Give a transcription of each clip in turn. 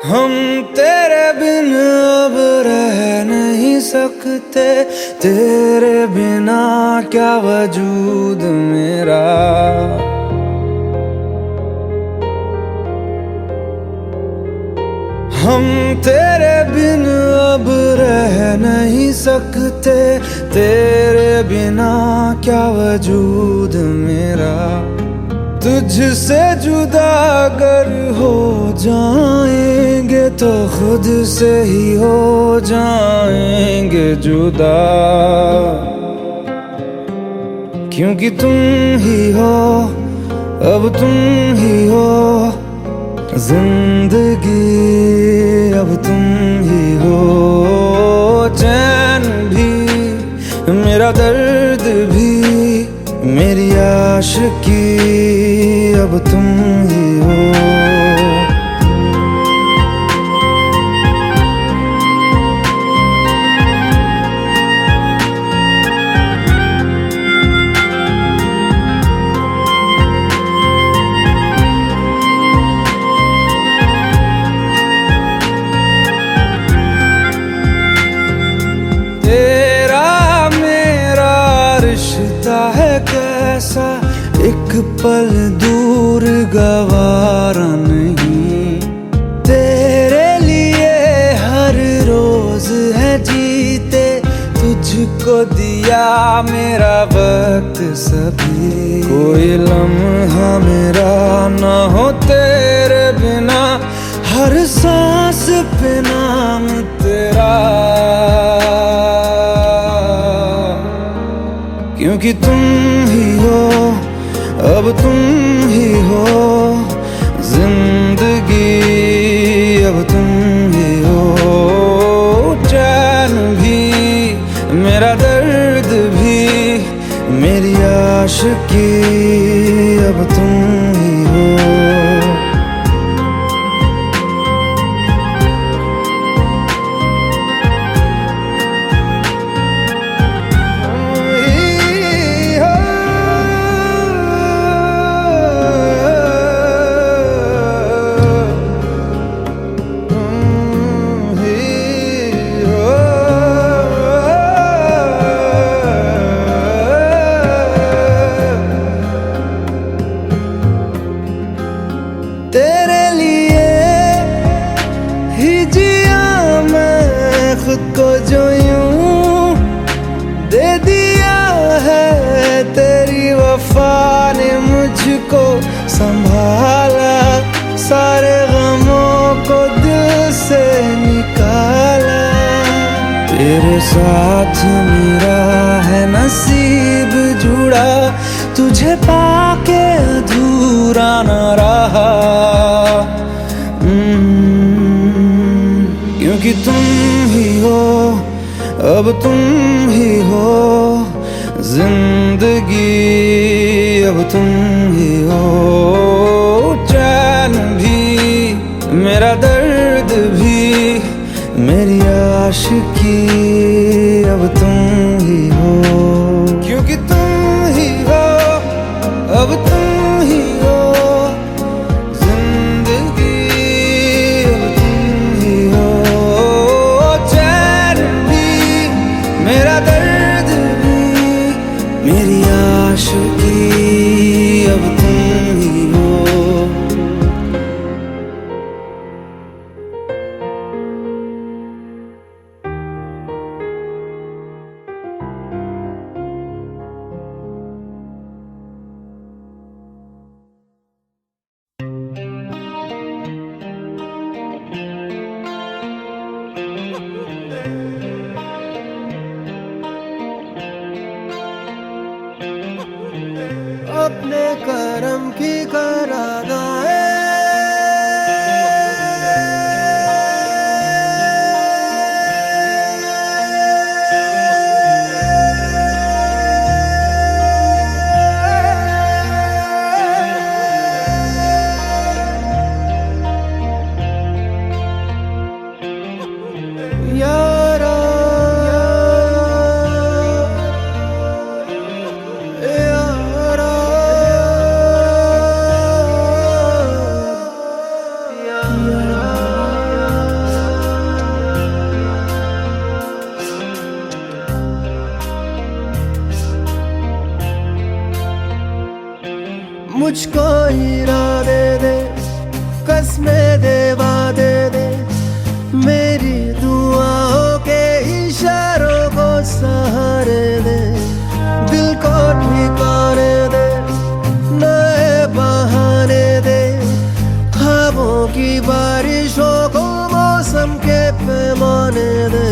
हम तेरे बिन अब रह नहीं सकते, तेरे बिना क्या वजूद मेरा। हम तेरे बिन अब रह नहीं सकते, तेरे बिना क्या वजूद मेरा। तुझसे जुदा अगर हो जाएंगे तो खुद से ही हो जाएंगे जुदा, क्योंकि तुम ही हो, अब तुम ही हो जिंदगी, अब तुम ही हो। चैन भी, मेरा दर्द भी, मेरी आशिकी, अब तुम ही हो। तेरा मेरा रिश्ता है कैसा, एक पल दूर गवारा नहीं। तेरे लिए हर रोज है जीते, तुझको दिया मेरा वक्त सभी। कोई लम्हा मेरा ना हो तेरे बिना, हर सांस पे नाम तेरा, क्योंकि तुम ही हो, अब तुम ही हो जिंदगी, अब तुम ही हो। चैन भी, मेरा दर्द भी, मेरी आशिकी, अब तुम ही हो। तेरे लिए ही जिया मैं खुद को, जो यूं दे दिया है तेरी वफा ने मुझको संभाला। सारे गमों को दिल से निकाला, तेरे साथ मेरा है नसीब जुड़ा, तुझे पाके अधूरा न रहा। क्योंकि तुम ही हो, अब तुम ही हो जिंदगी, अब तुम ही हो। चैन भी, मेरा दर्द भी, मेरी आशिकी, अब तुम ही हो। क्योंकि तुम ही हो, अब तुम ही हो जिंदगी, अब तुम ही हो। चैन भी, मेरा दर्द भी, मेरी आशिकी, अब तुम ही हो। अपने करम की करादाए, यारा यारा मुझको इरादे दे, कसमें दे, वादे दे, मेरी दुआओं के इशारों को सहारे दे, दिल को ठिकाने दे, नए बहाने दे, ख्वाबों की बारिशों को मौसम के पैमाने दे,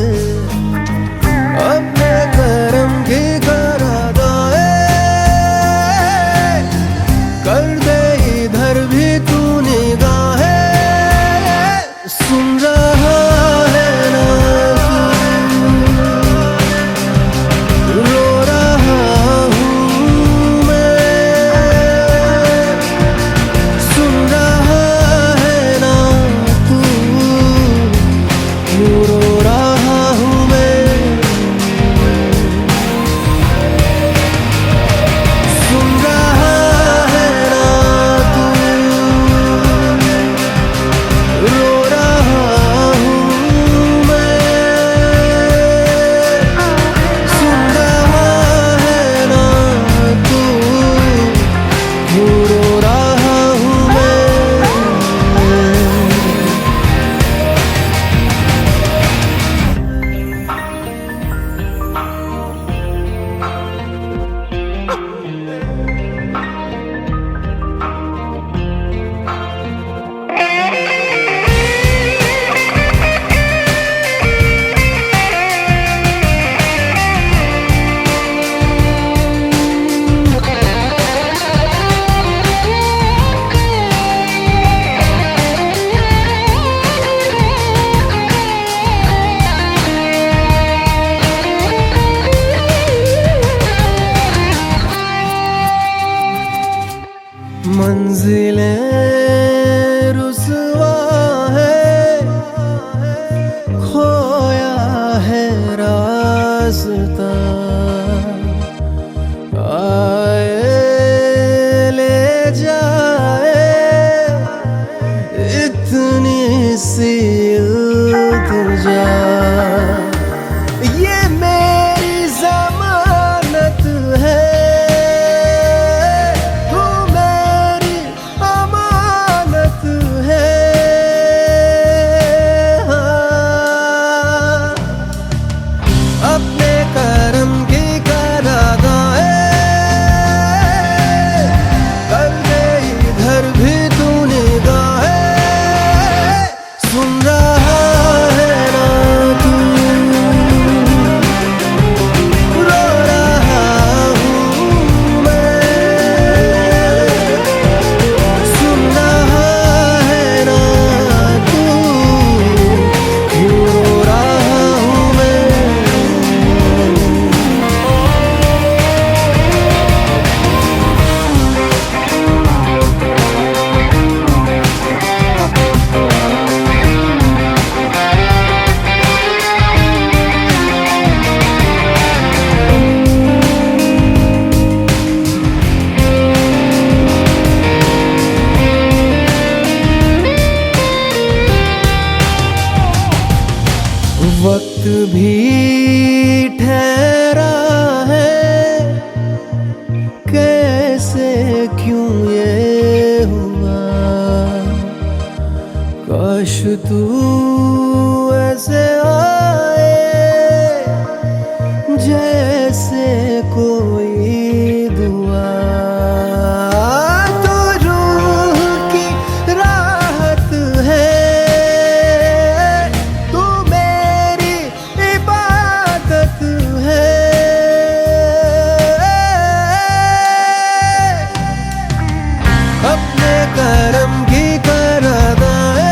अपने करम की करादाए कर दे, इधर भी तू निगाहे, सुन रहा है ना तू, रो रहा हूँ मैं, सुन रहा है ना तू, क्यों रो रहा हूँ मैं, सुन रहा है ना तू, रो रहा हूँ मैं, सुन रहा है ना तू, क्यों रो रहा हूँ मैं। मंजिलें रुसवा है, खोया है रास्ता, आए ले जाए इतनी सी इल्तिजा, ये मेरी जमानत है, अपने करम की करादाए कर दे, इधर भी तू निगाहे, सुन रहा है ना तू, रो रहा हूँ मैं, सुन रहा है ना तू, क्यों रो रहा हूँ मैं। वक्त भी ठहरा है, कैसे क्यों ये हुआ, काश तू ऐसे आए जैसे कोई दुआ, तो रूह की राहत है, अपने करम की करादाए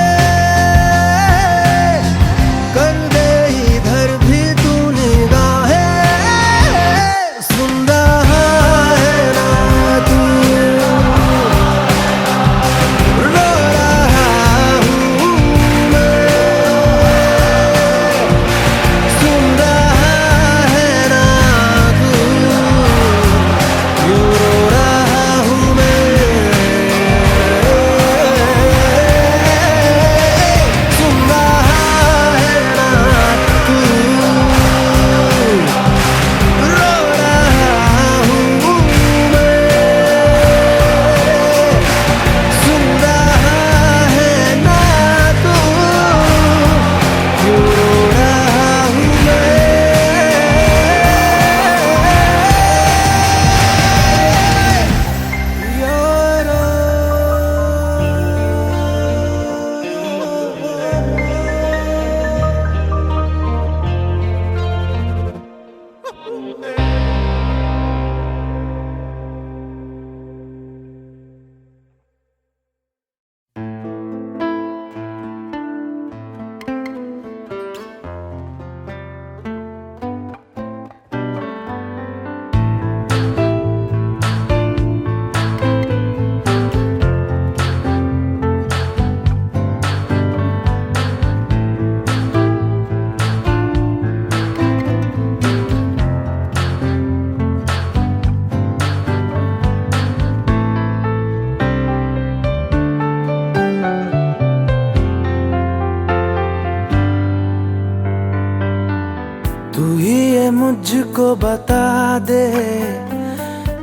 मुझको बता दे,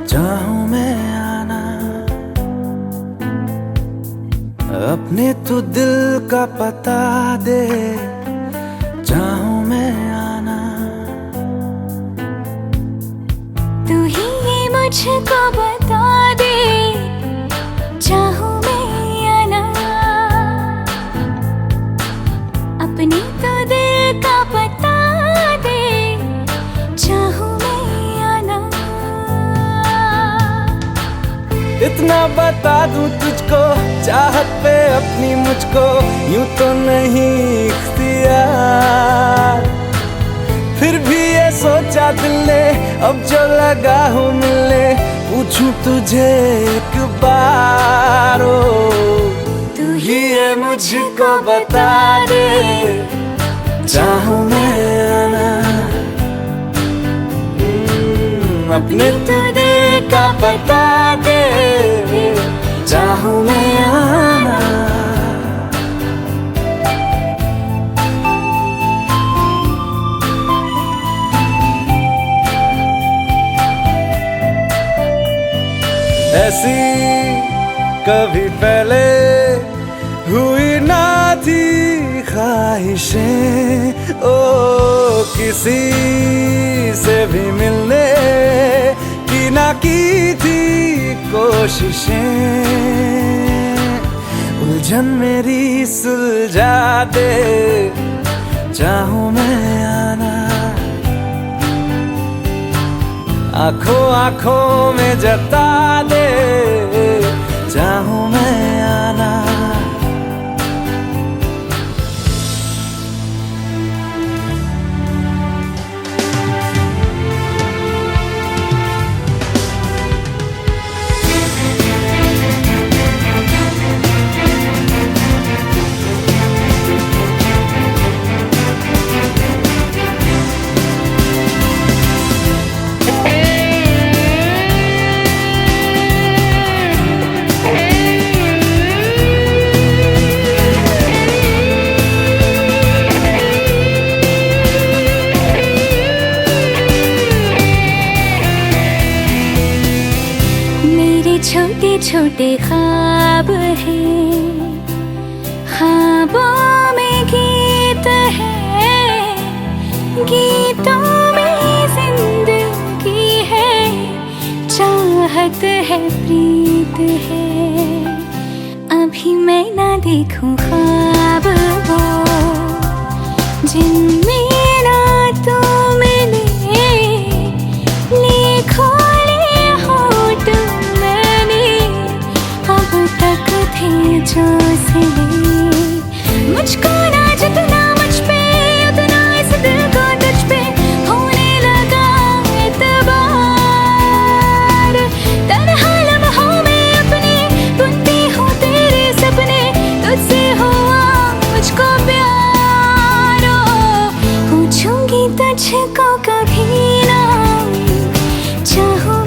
चाहूं मैं आना, अपने तू दिल का पता दे, चाहूं मैं आना। तू ही मुझको बता दे, चाहूं मैं आना, अपने तो दिल का पता दे, चाहूं मैं आना। इतना बता दूं तुझको, चाहत पे अपनी मुझको यूं तो नहीं इख्तियार, फिर भी ये सोचा दिल ने अब जो लगा हूँ मिलने, पूछूं तुझे एक बार, तू ही ये मुझको बता दे, चाहूं मैं आना, अपने तो दिल का पता दे, चाहूं मैं आना। ऐसी कभी पहले हुई ना थी ख्वाहिशें, ओ किसी से भी मिलने की ना की थी कोशिशें, उलझन मेरी सुलझा दे, चाहूं मैं आना, आंखों आंखों में जता दे, चाहूं मैं आना। छोटे छोटे ख्वाब हैं, ख्वाबों में गीत है, गीतों में जिंदगी है, चाहत है, प्रीत है। अभी मैं ना देखूं ख्वाब वो जिनमें ना तू मिले, लिखो जो सिले, मुझको ना जितना मुझ पे उतना इस दिल को तुझ पे होने लगा एतबार, तन्हा लम्हों में अपने बुनती हूँ तेरे सपने, तुझसे हुआ मुझको प्यार, पूछूंगी तुझको कभी ना, चाहूं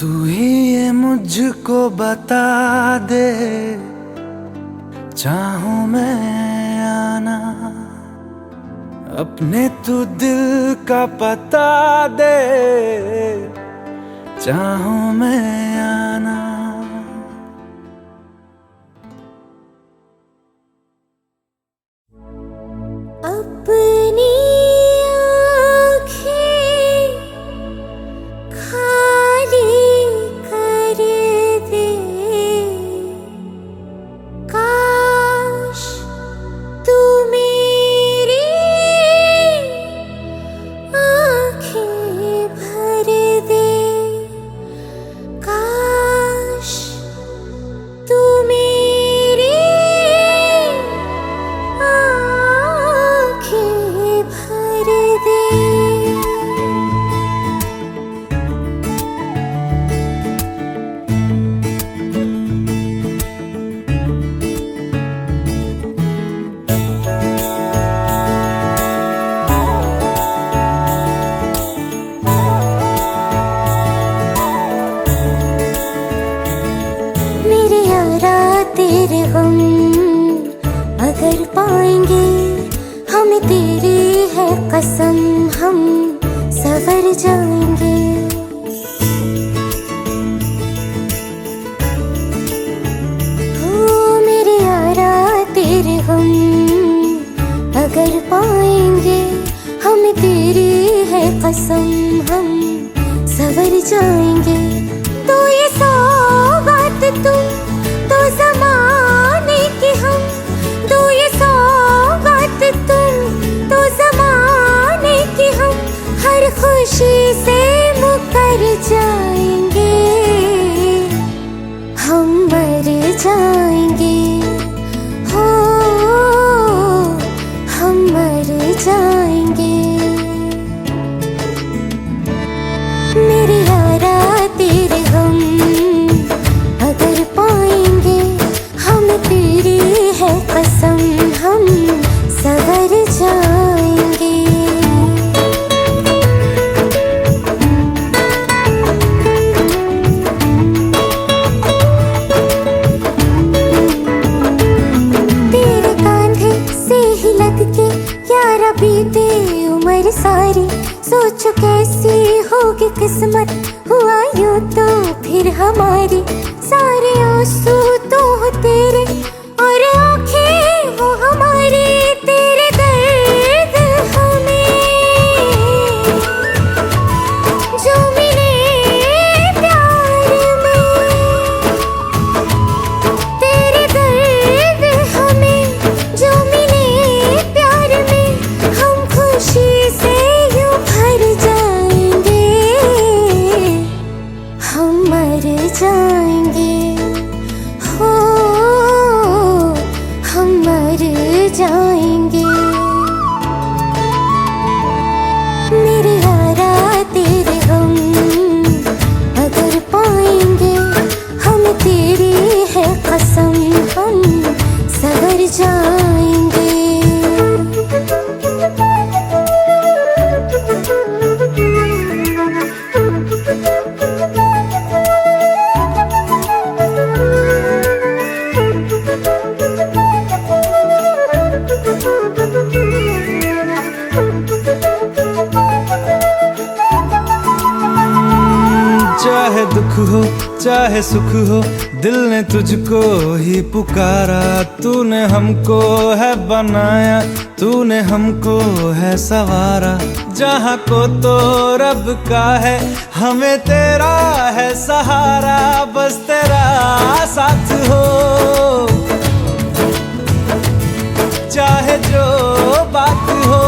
तू ही ये मुझको बता दे, चाहूं मैं आना, अपने तू दिल का पता दे, चाहूं मैं आना। अपनी कसम हम सवर जाएंगे। ओ मेरे यारा तेरे हम अगर पाएंगे, हमें तेरी है कसम हम सवर जाएंगे। तो ये सौगात तुम तो ज़माने की हम, तो ये सौगात तुम तो ज़माने की हम, हर खुशी से मुकर जाएंगे, हम मर जाएंगे, हो हम मर जाएंगे। मेरे यारा तेरे हम अगर पाएंगे, हम तेरी है कसम हम सवर जाएंगे। तेरे कांधे से ही लग के यारा बीते उम्र सारी, सोचो कैसी होगी किस्मत, हुआ यूं तो फिर हमारी। सारे आंसू तो हो तेरे और आंखें हो हमारी, तेरे दर्द हमें जो मिले प्यार में, तेरे दर्द हमें जो मिले प्यार में, हम खुशी से यूं भर जाएंगे, हम मर जाएंगे, हो हम मर जाएंगे। मेरे यारा तेरे हम अगर पाएंगे, हम तेरी है कसम हम सवर जाएंगे। चाहे दुख हो चाहे सुख हो, दिल ने तुझको ही पुकारा। तूने हमको है बनाया, तूने हमको है सवारा। जहाँ को तो रब का है, हमें तेरा है सहारा। बस तेरा साथ हो, चाहे जो बात हो,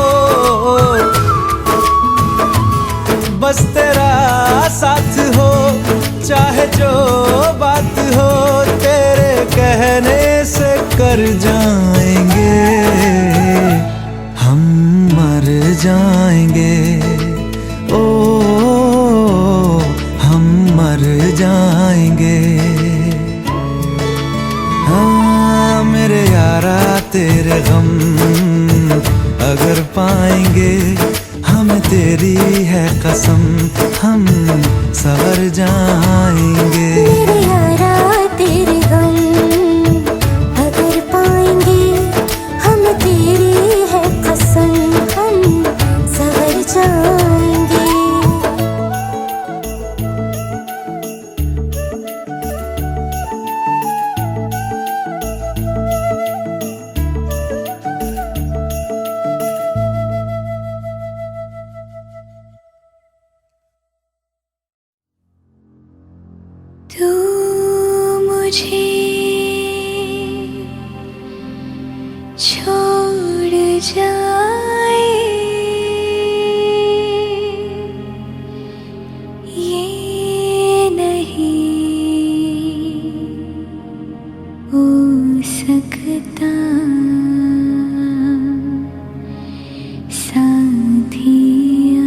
बस तेरा साथ हो, चाहे जो बात हो। तेरे कहने से कर जाएंगे, हम मर जाएंगे, ओ हम मर जाएंगे। हाँ मेरे यारा तेरे गम अगर पाएंगे, हम तेरी है कसम हम सवर जाएंगे। मेरे यारा तेरे गम अगर पाएंगे, हम तेरी है कसम हम सवर जाएंगे। तू मुझे छोड़ जाए, ये नहीं हो सकता साथिया।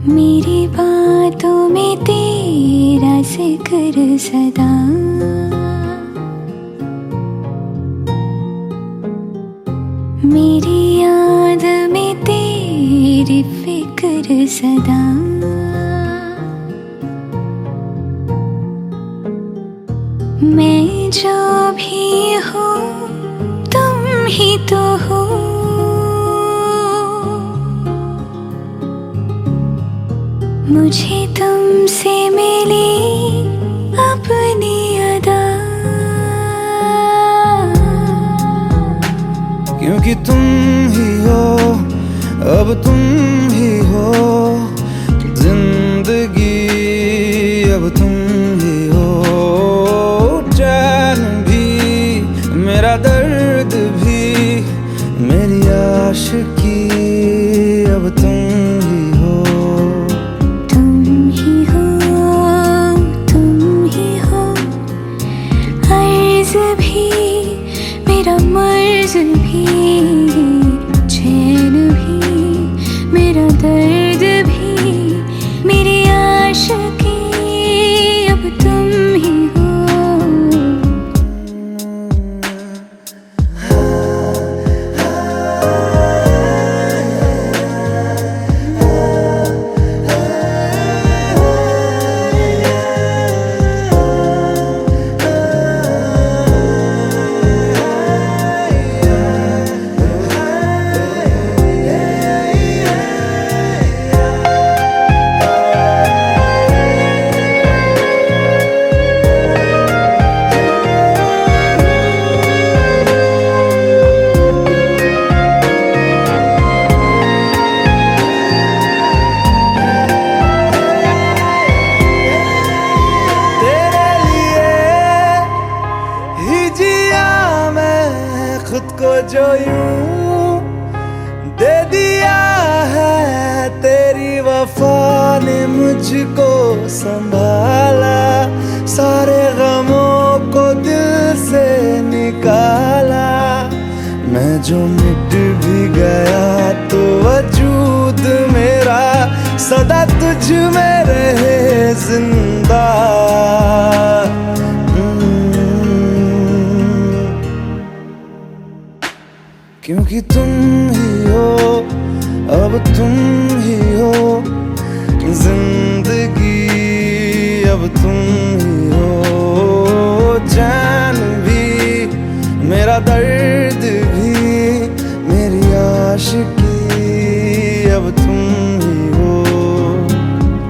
मेरी बातों में तेरा जिक्र सदा, मेरी याद में तेरी फिक्र सदा। मैं जो भी हूँ तुम ही तो हो। मुझे तुमसे मिली अपनी अदा, क्योंकि तुम ही हो, अब तुम ही हो जिंदगी, अब तुम ही हो चैन भी, मेरा दर्द भी, मेरी आशिकी, अब तुम ही हो। तुम ही हो, तुम ही हो, अर्ज भी मेरा मर्ज भी, चैन भी मेरा दर्द भी, मेरी आशिकी, अब तुम ही हो। खुद को जो यूं दे दिया है, तेरी वफा ने मुझको संभाला, सारे गमों को दिल से निकाला। मैं जो मिट भी गया तो वजूद मेरा सदा तुझ में रहे जिंदा। क्योंकि तुम ही हो, अब तुम ही हो जिंदगी, अब तुम ही हो चैन भी, मेरा दर्द भी, मेरी आशिकी, अब तुम ही हो।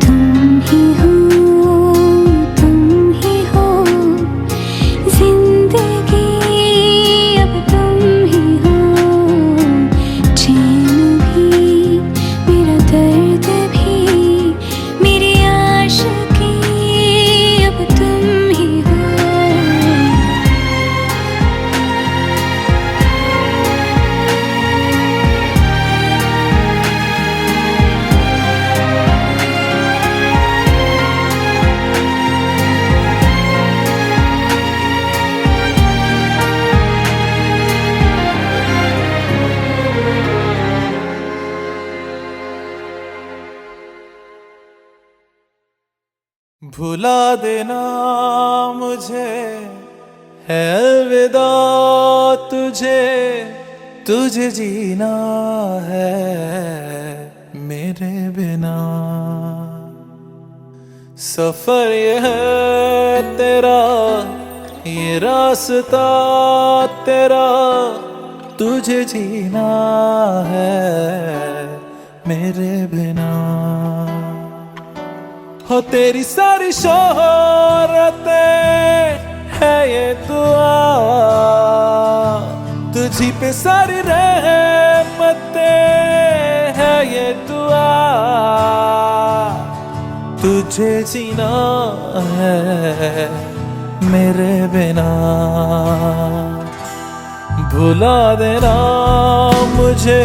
तुम ही हो, तुम ही हो जिंदगी, अब तुम ही हो चैन भी, मेरा दर्द भी, मेरी आशिकी, अब तुम ही हो। भुला देना मुझे है अलविदा, तुझे तुझे जीना है मेरे बिना। सफर ये है तेरा, ये रास्ता तेरा, तुझे जीना है मेरे बिना। हो तेरी सारी शोहरतें है ये दुआ, तुझी पे सारी रहमतें है ये दुआ, तुझे जीना है मेरे बिना। भुला देना मुझे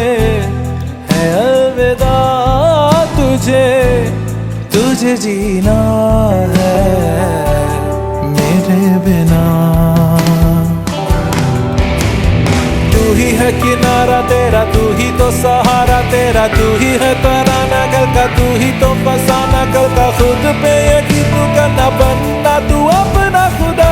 है अलविदा, तुझे तुझे जीना है मेरे बिना। तू ही है किनारा तेरा, तू ही तो सहारा तेरा, तू ही है तराना कल का, तू ही तो फसाना कल का। खुद पे यकीन तू करना, बनना तू अपना खुदा।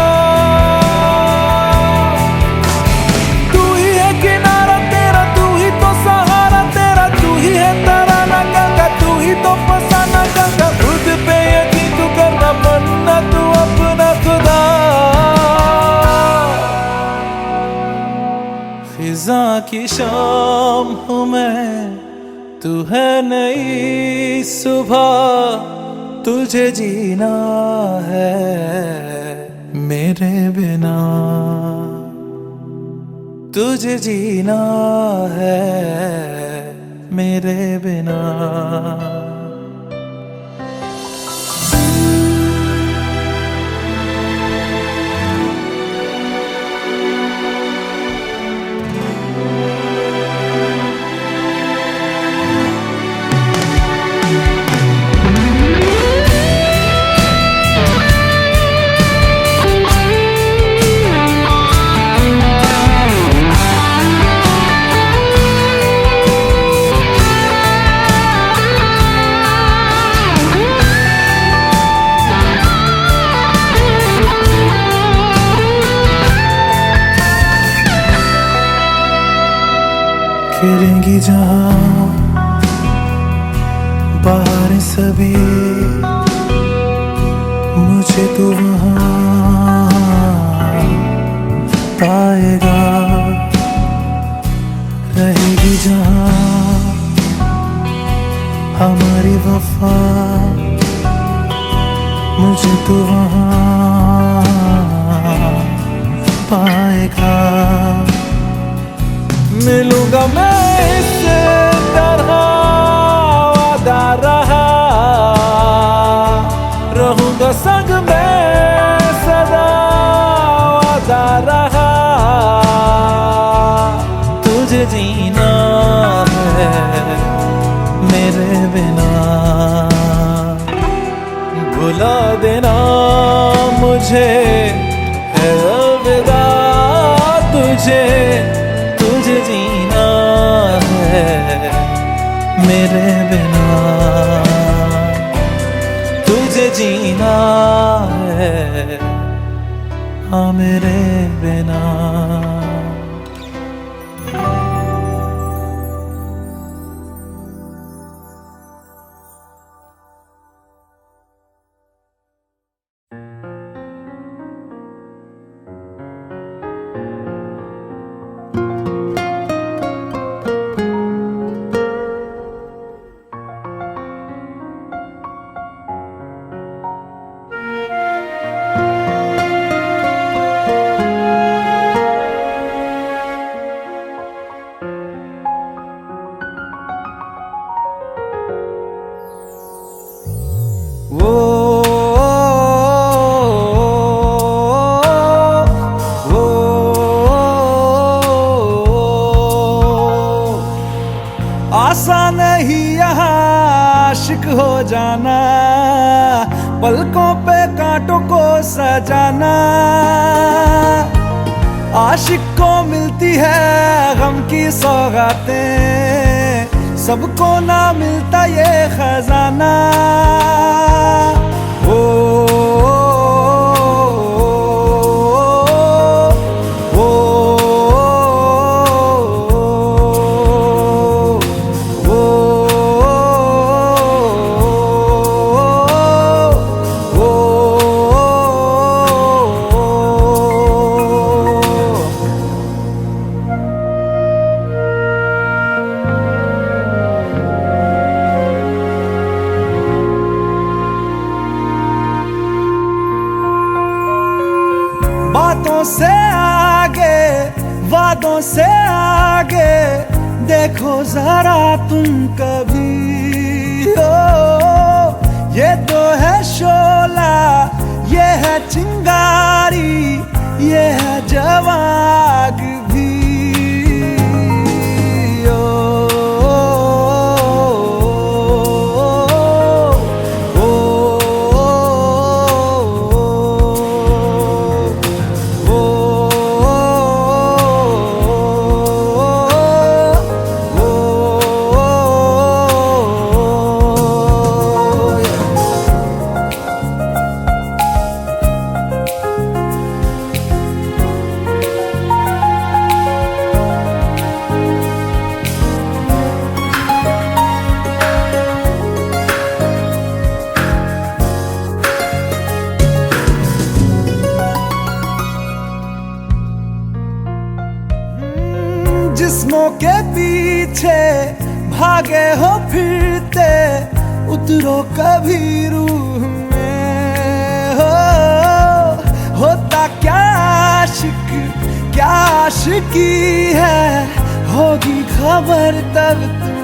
तू ही है किनारा तेरा, तू ही तो सहारा तेरा, तू ही है तराना कल का, तू ही तो फसाना कल का। खुद पे यकीन तू करना, बनना तू अपना खुदा। की शाम हूँ मैं, तू है नई सुबह, तुझे जीना है मेरे बिना, तुझे जीना है मेरे बिना। खेलेंगी जहाँ बाहर सभी, मुझे तो वहाँ पाएगा। रहेगी जहाँ हमारी वफा, मुझे तो वहाँ पाएगा। मिलूंगा मैं इससे तरह वादा रहा, रहूंगा संग में सदा वादा रहा। तुझे जीना है मेरे बिना, भुला देना मुझे है अलविदा। तुझे जीना है मेरे बिना, तुझे जीना है हाँ मेरे बिना। आसान नहीं यहाँ आशिक हो जाना, पलकों पे कांटों को सजाना। आशिक को मिलती है गम की सौगातें, सबको ना मिलता ये खजाना। बातों से आगे, वादों से आगे, देखो जरा तुम कभी। ये तो है शोला, ये है चिंगारी, ये है जवाग भी। हुस्नों के पीछे भागे हो फिरते, उतरो कभी रूह में हो। होता क्या आशिक क्या आशिकी है, होगी खबर तब तुम्हें।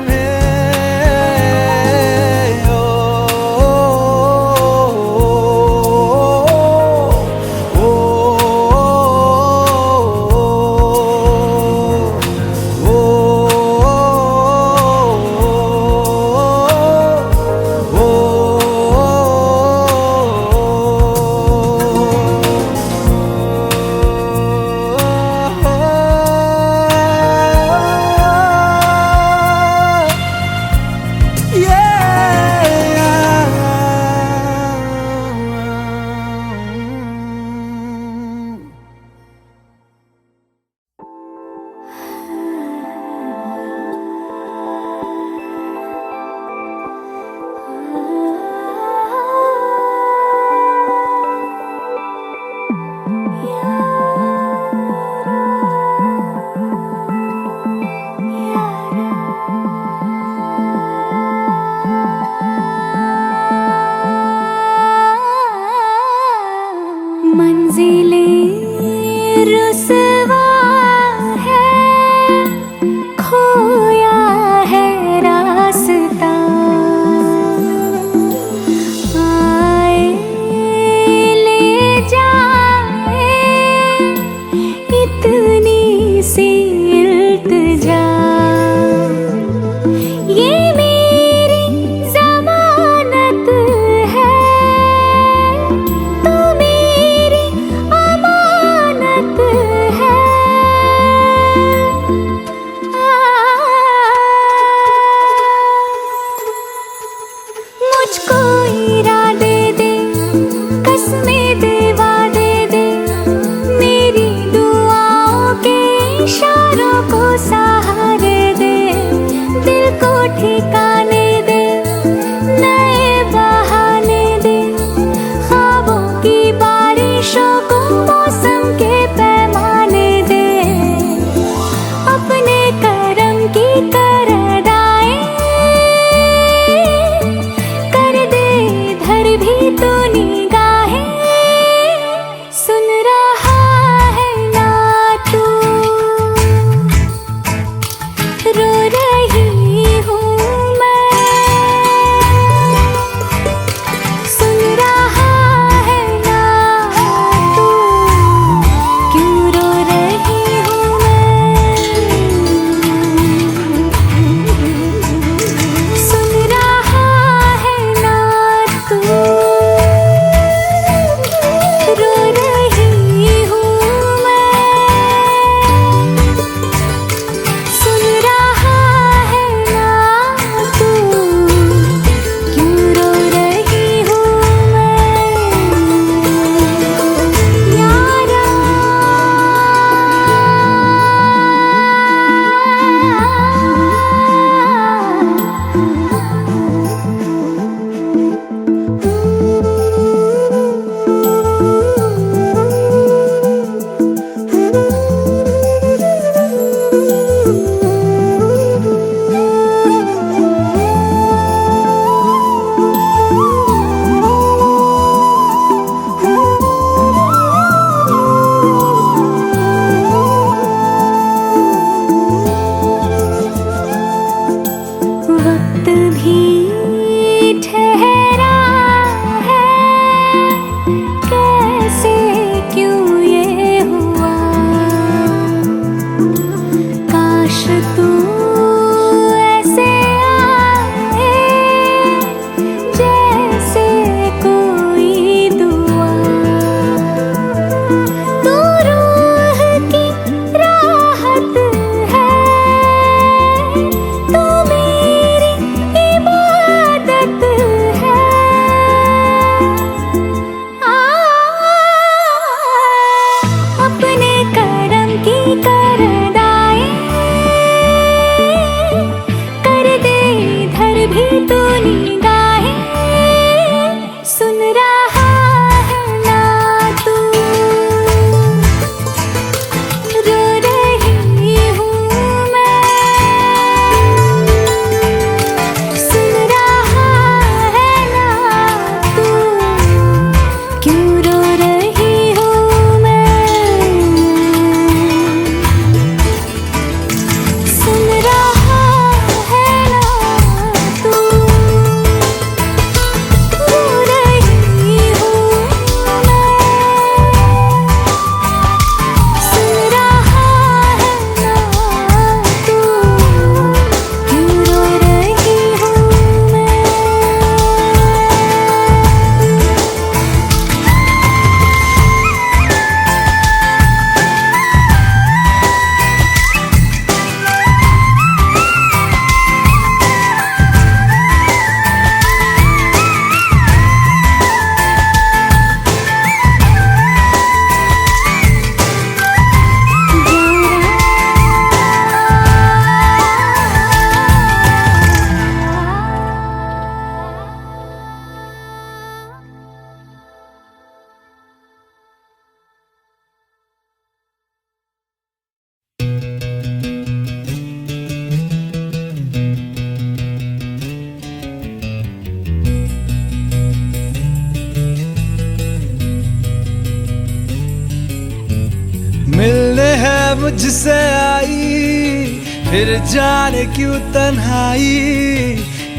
मुझसे आई, फिर जाने क्यों तन्हाई,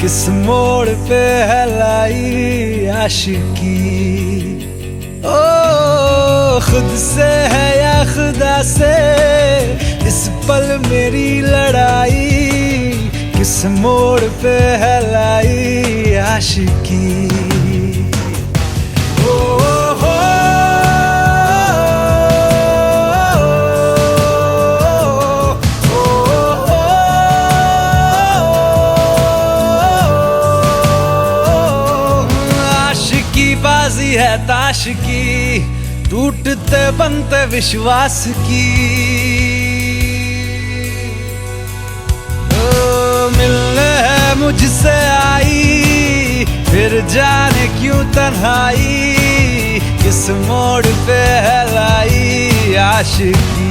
किस मोड़ पे है लाई आशिकी। ओ खुद से है या खुदा से, इस पल मेरी लड़ाई, किस मोड़ पे है लाई आशिकी। ओ हो आशिकी बाजी है ताश की, टूटते बनते विश्वास की। मिलने है मुझसे आई, फिर जाने क्यों तन्हाई, किस मोड़ पे है लाई आशिकी।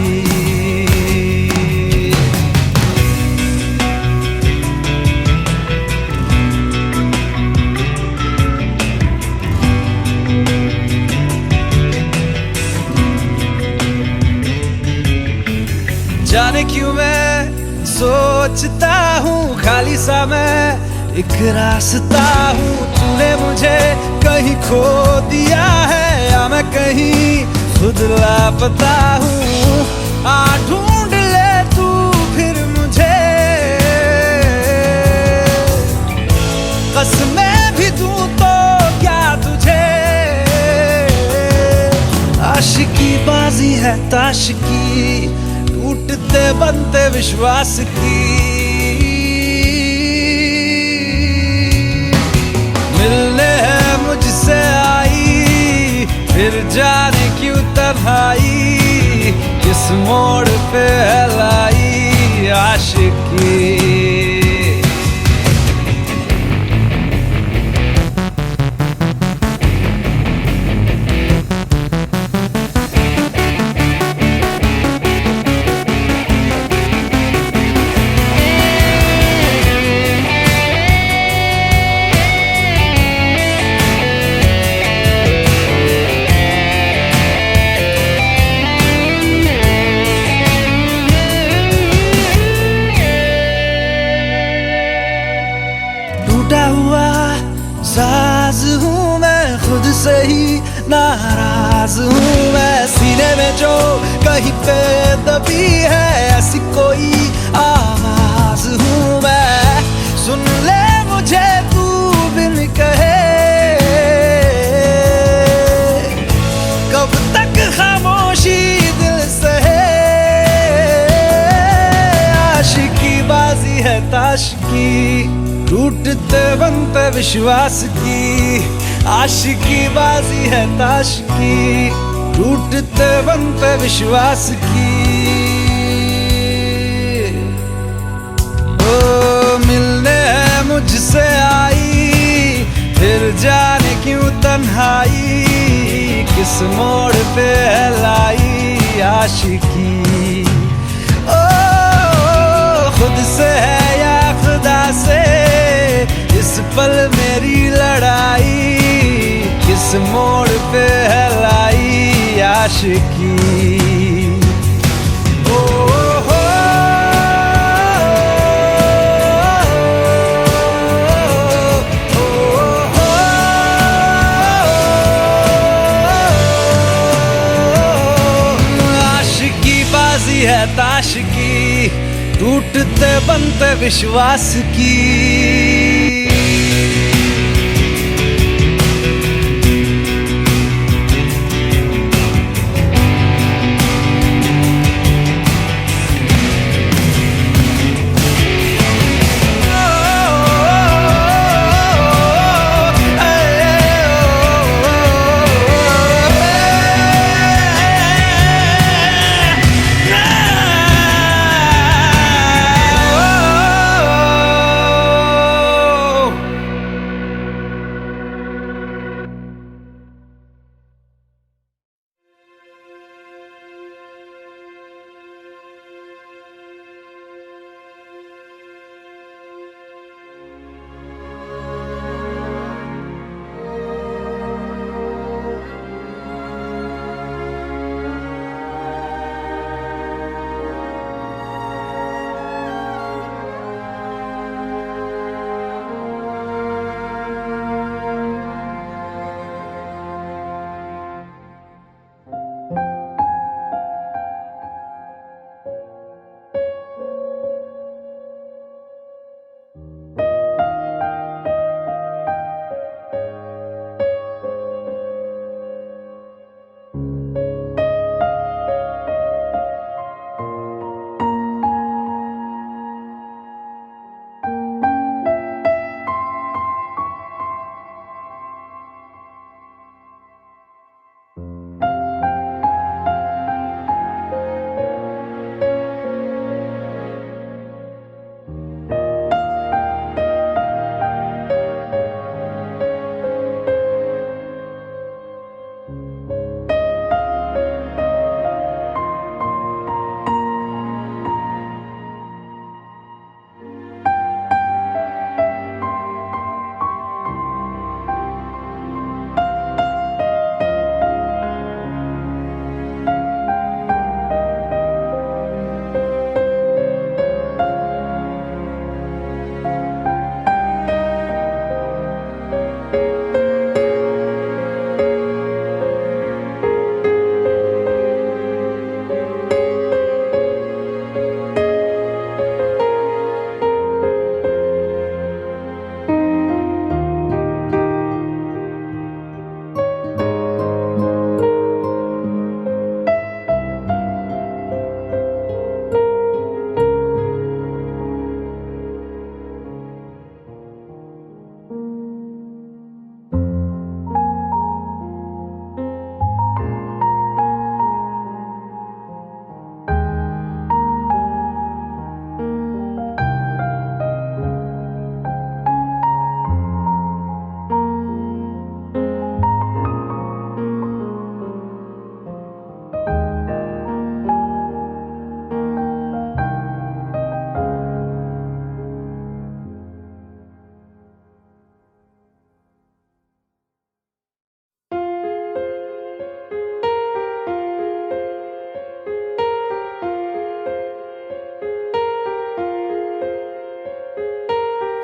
जाने क्यों मैं सोचता हूँ, खाली सा मैं एक रास्ता हूँ। तूने मुझे कहीं खो दिया है, या मैं कहीं खुद लापता हूँ। आ ढूंढ ले तू फिर मुझे, कसमें भी दूँ तो क्या तुझे। आशिकी बाजी है ताश की, टूटते बनते विश्वास की। मिलने है मुझसे आई, फिर जाने क्यों तन्हाई, किस मोड़ पे है लाई आशिकी। टूटा हुआ साज हूँ मैं, खुद से ही नाराज हूँ मैं। सीने में जो कहीं पे दबी है, ऐसी कोई आवाज हूँ मैं। सुन ले मुझे तू बिन कहे, कब तक खामोशी दिल सहे। आशिकी बाजी है ताश की, टूटते बनते विश्वास की। आशिकी बाजी है ताश की, टूटते बनते विश्वास की। ओ मिलने है मुझसे आई, फिर जाने क्यों तन्हाई, किस मोड़ पे है लाई आशिकी। ओ खुद से है या खुदा से, इस पल मेरी लड़ाई, किस मोड़ पे है लाई आशिकी। ओ हो आशिकी बाजी है ताश की, टूटते बनते विश्वास की।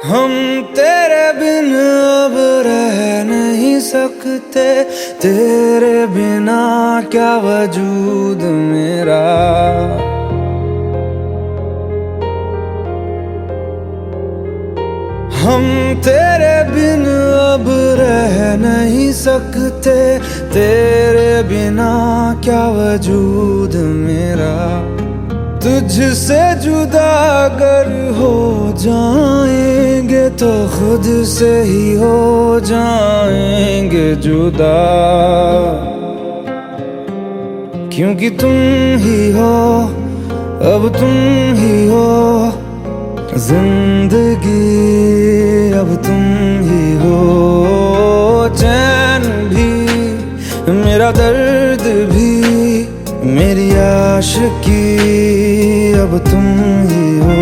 हम तेरे बिन अब रह नहीं सकते, तेरे बिना क्या वजूद मेरा। हम तेरे बिन अब रह नहीं सकते, तेरे बिना क्या वजूद मेरा। तुझसे जुदा अगर हो जाएंगे तो खुद से ही हो जाएंगे जुदा, क्योंकि तुम ही हो, अब तुम ही हो जिंदगी, अब तुम ही हो। चैन भी मेरा दर्द भी मेरी आशिकी, अब तुम ही हो।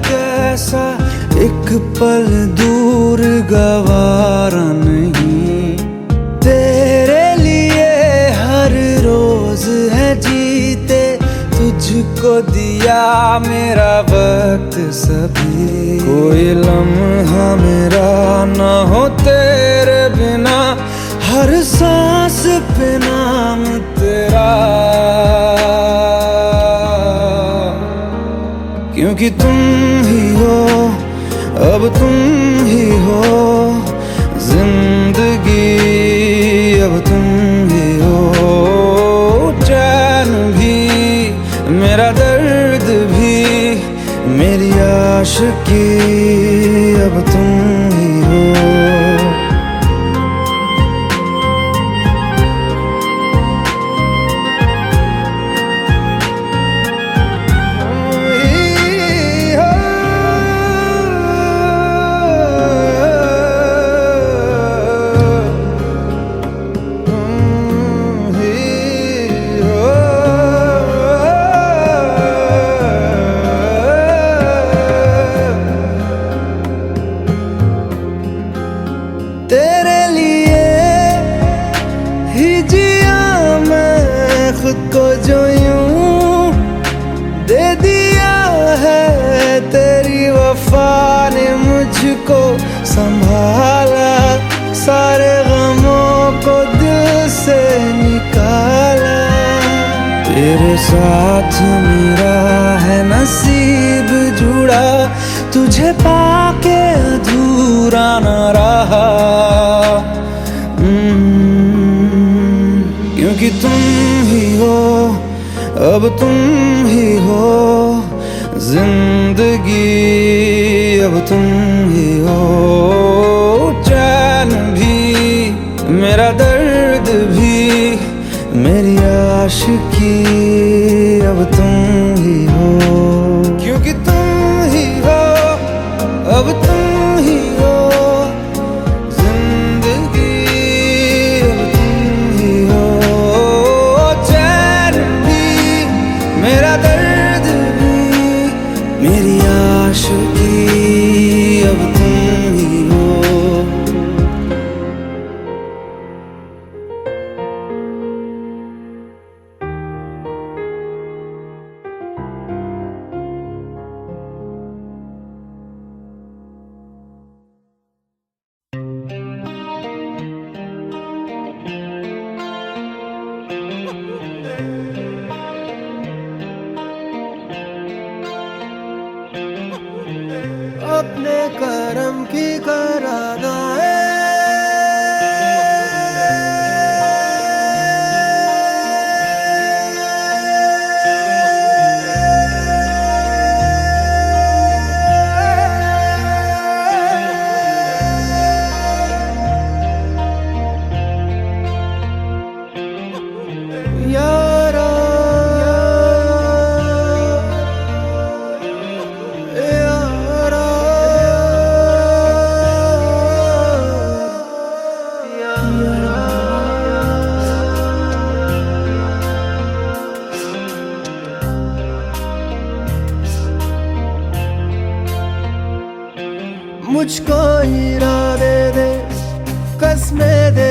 कैसा एक पल दूर गवारा नहीं, तेरे लिए हर रोज है जीते, तुझको दिया मेरा वक्त सभी। कोई लम्हा मेरा ना हो तेरे बिना, हर सांस पे नाम तेरा, क्योंकि तुम ही हो, अब तुम ही हो जिंदगी, अब तुम ही हो। चैन भी मेरा दर्द भी मेरी आशिकी, अब तुम ही हो। तेरे लिए ही जिया मैं खुद को, जो यूं दे दिया है तेरी वफा ने मुझको संभाला, सारे गमों को दिल से निकाला। तेरे साथ मेरा है नसीब जुड़ा, तुझे पाके अधूरा न रहा, क्योंकि तुम ही हो, अब तुम ही हो जिंदगी, अब तुम ही हो। चैन भी मेरा दर्द भी मेरी आशिकी, अब तुम ही हो, क्योंकि तुम ही हो, अब तुम ही हो जिंदगी, अब तुम ही हो। चैन भी मेरा दर्द भी मेरी आशिकी, अब तुम ही हो। अपने करम की करादाए यारा यारा मुझको इरादे दे कसमे दे